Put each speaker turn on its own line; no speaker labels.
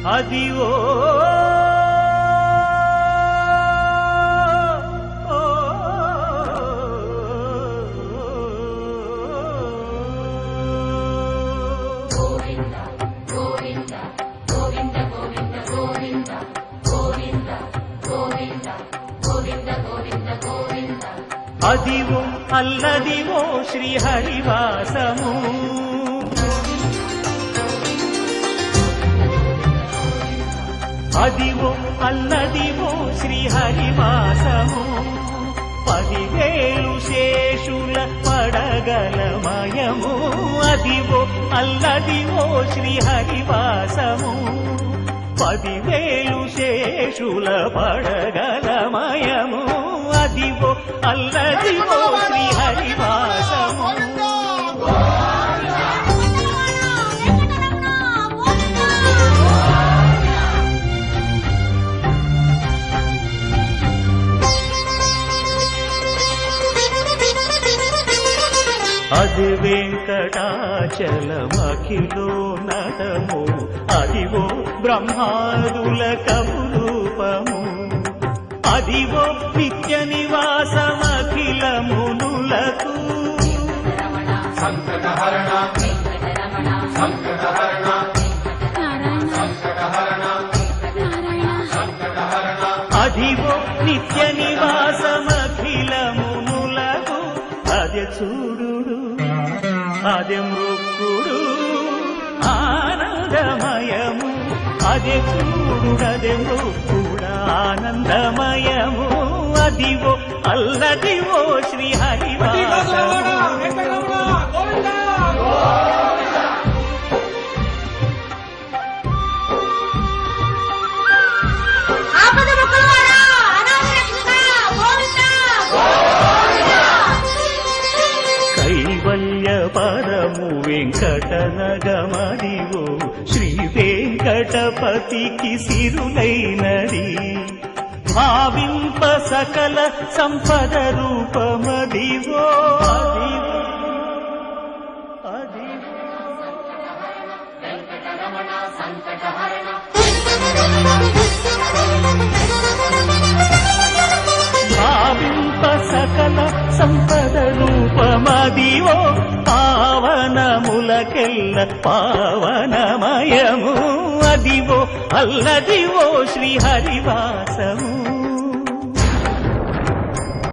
అదివో అదివో అల్లదివో శ్రీహరివాసము అదివో అల్లదివో శ్రీహరివాసము 10,000 శేషుల పడగలమయము అదివో అల్లదివో శ్రీహరివాసము 10,000 శేషుల పడగలమయము అదివో అల్లదివో శ్రీహరివాసము అది వెంకటాచలమఖిలో నటము అదివో బ్రహ్మాదుల కపురూపము అదివో నిత్య నివాసమఖిల మునులకు అదివో నిత్య నివాసమఖిల మునులకు అదే చూడు అదే మృక్కుడు ఆనందమయము అదే చూడు అదే మృక్కుడు ఆనందమయము అదివో అల్లదివో శ్రీహరివాసము కైవల్య పరము వెంకటనగమదివో శ్రీ వెంకటపతికి సిరులైనది భావింప సకల సంపద రూపమదివో భావింప సకల సంపద రూపమదివో పావనములకెల్ల పావనమయము అదివో అల్లదివో శ్రీహరివాసము